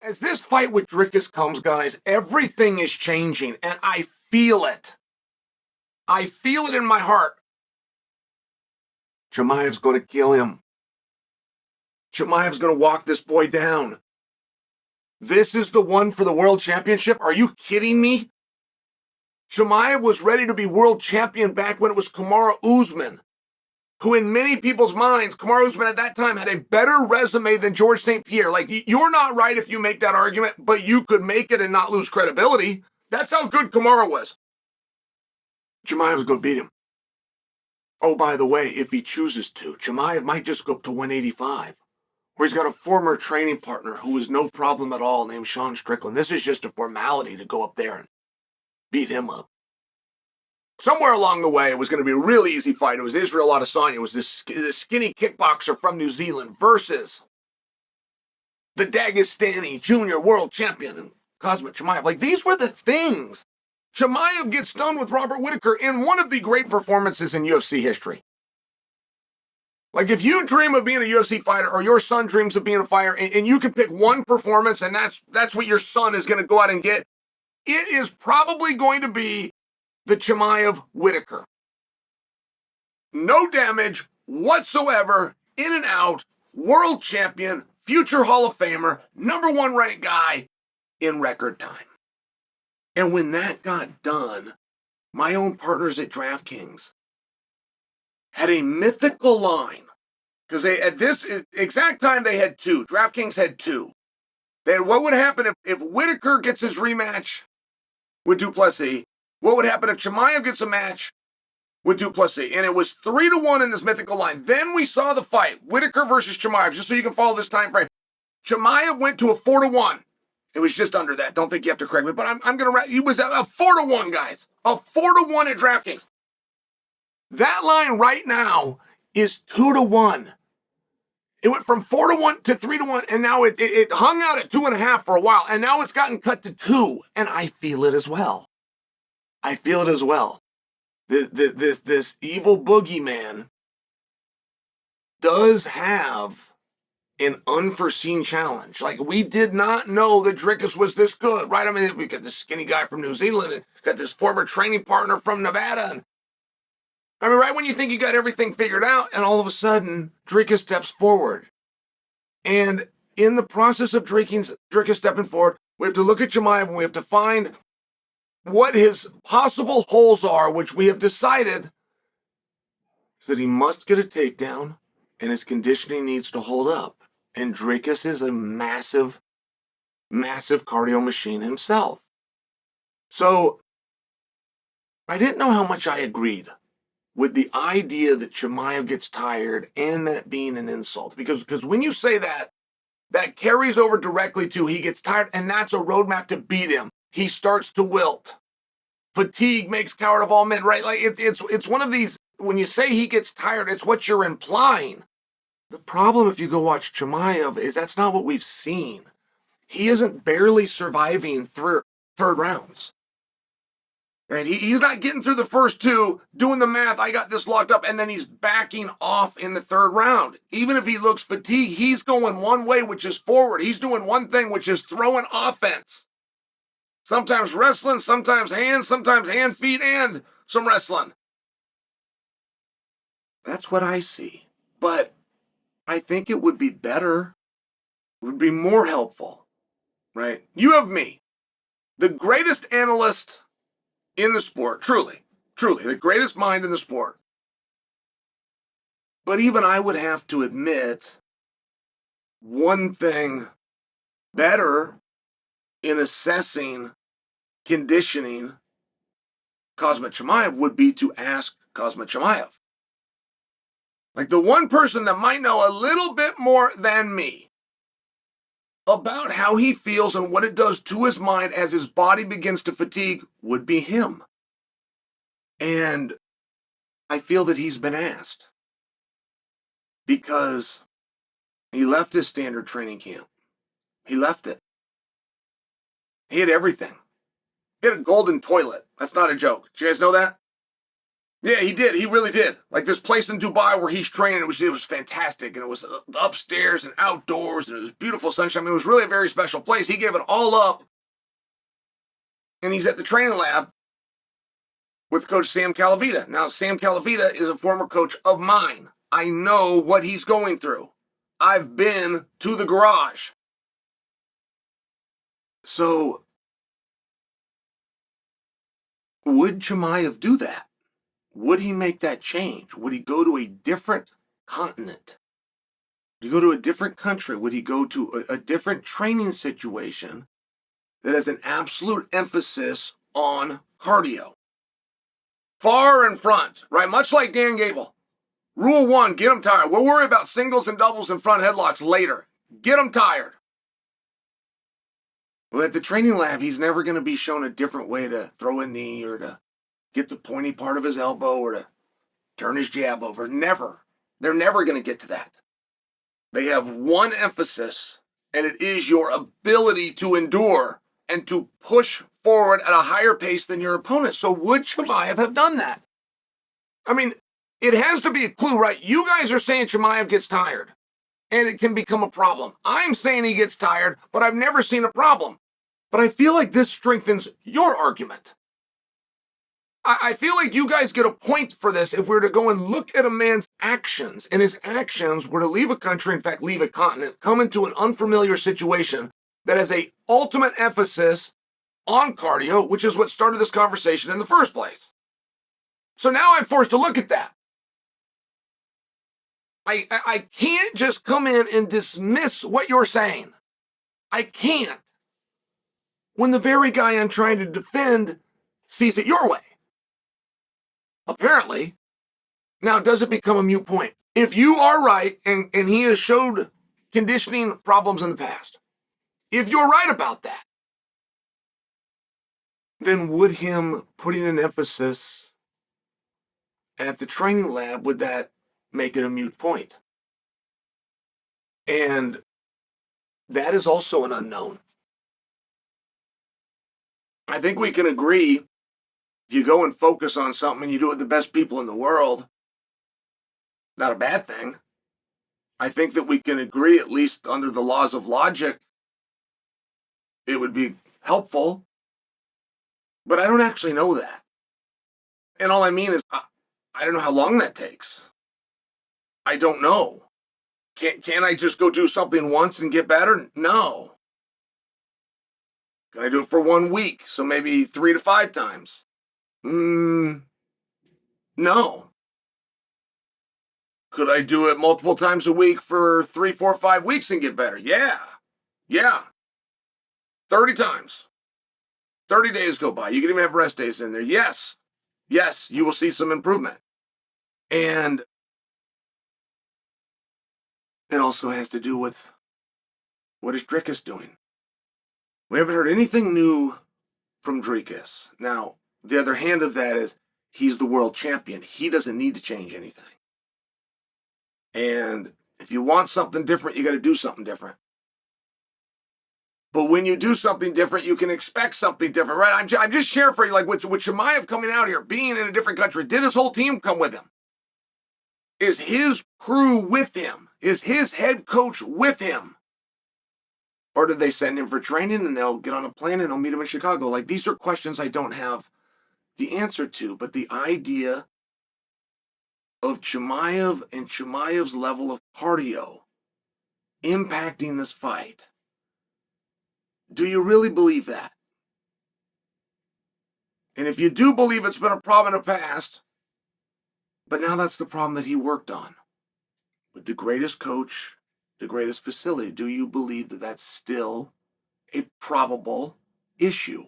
As this fight with Dricus comes, guys, everything is changing, and I feel it. I feel it in my heart. Chimaev's going to kill him. Chimaev's going to walk this boy down. This is the one for the world championship? Are you kidding me? Chimaev was ready to be world champion back when it was Kamaru Usman, who in many people's minds, Kamaru Usman at that time had a better resume than George St. Pierre. Like, you're not right if you make that argument, but you could make it and not lose credibility. That's how good Kamaru was. Chimaev was going to beat him. Oh, by the way, if he chooses to, Chimaev might just go up to 185, where he's got a former training partner who was no problem at all named Sean Strickland. This is just a formality to go up there and beat him up. Somewhere along the way, it was going to be a really easy fight. It was Israel Adesanya. It was this skinny kickboxer from New Zealand versus the Dagestani junior world champion, Khamzat Chimaev. Like, these were the things. Chimaev gets done with Robert Whittaker in one of the great performances in UFC history. Like, if you dream of being a UFC fighter, or your son dreams of being a fighter, and you can pick one performance, and that's what your son is going to go out and get, it is probably going to be the Chimaev Whittaker. No damage whatsoever, in and out, world champion, future Hall of Famer, #1 ranked guy in record time. And when that got done, my own partners at DraftKings had a mythical line, because at this exact time they had two. DraftKings had two. They had what would happen if Whittaker gets his rematch with Duplessis. What would happen if Chimaev gets a match with Duplessis? And it was 3-1 in this mythical line. Then we saw the fight, Whittaker versus Chimaev, just so you can follow this time frame. Chimaev went to a 4-1. It was just under that. Don't think you have to correct me, but I'm going to... He was a 4-1, guys. A 4-1 at DraftKings. That line right now is 2-1. It went from 4-1 to 3-1, and now it hung out at 2.5 for a while, and now it's gotten cut to 2, and I feel it as well. I feel it as well. This evil boogeyman does have an unforeseen challenge. Like, we did not know that Dricus was this good, right? I mean, we got this skinny guy from New Zealand, and got this former training partner from Nevada, and I mean, right when you think you got everything figured out, and all of a sudden, Dricus steps forward. And in the process of Dricus stepping forward, we have to look at Chimaev, and we have to find what his possible holes are, which we have decided is that he must get a takedown, and his conditioning needs to hold up. And Dricus is a massive, massive cardio machine himself. So I didn't know how much I agreed with the idea that Chimaev gets tired and that being an insult. Because when you say that, that carries over directly to he gets tired, and that's a roadmap to beat him. He starts to wilt. Fatigue makes coward of all men, right? Like, it's one of these, when you say he gets tired, it's what you're implying. The problem, if you go watch Chimaev, is that's not what we've seen. He isn't barely surviving through third rounds. Right? He's not getting through the first two, doing the math, I got this locked up, and then he's backing off in the third round. Even if he looks fatigued, he's going one way, which is forward. He's doing one thing, which is throwing offense. Sometimes wrestling, sometimes hand, feet, and some wrestling. That's what I see. But I think it would be better, it would be more helpful, right? You have me, the greatest analyst in the sport, truly, the greatest mind in the sport. But even I would have to admit one thing better in assessing conditioning Khamzat Chimaev would be to ask Khamzat Chimaev. Like, the one person that might know a little bit more than me about how he feels and what it does to his mind as his body begins to fatigue would be him. And I feel that he's been asked, because he left his standard training camp. He left it. He had everything. He had a golden toilet. That's not a joke. Did you guys know that? Yeah, he did. He really did. Like this place in Dubai where he's training, it was fantastic. And it was upstairs and outdoors, and it was beautiful sunshine. I mean, it was really a very special place. He gave it all up. And he's at the training lab with Coach Sam Calavita. Now, Sam Calavita is a former coach of mine. I know what he's going through. I've been to the garage. So, would Chimaev do that? Would he make that change? Would he go to a different continent? Would he go to a different country? Would he go to a different training situation that has an absolute emphasis on cardio? Far in front, right? Much like Dan Gable. Rule 1, get them tired. We'll worry about singles and doubles and front headlocks later. Get them tired. Well, at the training lab, he's never going to be shown a different way to throw a knee or to get the pointy part of his elbow or to turn his jab over. Never. They're never going to get to that. They have one emphasis, and it is your ability to endure and to push forward at a higher pace than your opponent. So would Chimaev have done that? I mean, it has to be a clue, right? You guys are saying Chimaev gets tired, and it can become a problem. I'm saying he gets tired, but I've never seen a problem. But I feel like this strengthens your argument. I feel like you guys get a point for this if we were to go and look at a man's actions, and his actions were to leave a country, in fact, leave a continent, come into an unfamiliar situation that has a ultimate emphasis on cardio, which is what started this conversation in the first place. So now I'm forced to look at that. I can't just come in and dismiss what you're saying. I can't. When the very guy I'm trying to defend sees it your way. Apparently. Now, does it become a moot point? If you are right, and he has showed conditioning problems in the past, if you're right about that, then would him putting an emphasis at the training lab, would that make it a moot point? And that is also an unknown. I think we can agree, if you go and focus on something and you do it with the best people in the world, not a bad thing. I think that we can agree, at least under the laws of logic, it would be helpful. But I don't actually know that. And all I mean is, I don't know how long that takes. I don't know. Can I just go do something once and get better? No. Can I do it for 1 week? So maybe 3 to 5 times? No. Could I do it multiple times a week for 3, 4, 5 weeks and get better? Yeah. 30 times. 30 days go by. You can even have rest days in there. Yes, you will see some improvement. And it also has to do with, what is Dricus doing? We haven't heard anything new from Dricus. Now, the other hand of that is, he's the world champion. He doesn't need to change anything. And if you want something different, you got to do something different. But when you do something different, you can expect something different, right? I'm just sharing for you, like with Chimaev coming out here, being in a different country, did his whole team come with him? Is his crew with him? Is his head coach with him? Or did they send him for training and they'll get on a plane and they'll meet him in Chicago? Like, these are questions I don't have the answer to, but the idea of Chimaev and Chimaev's level of cardio impacting this fight, do you really believe that? And if you do believe it's been a problem in the past, but now that's the problem that he worked on, with the greatest coach, the greatest facility, do you believe that that's still a probable issue?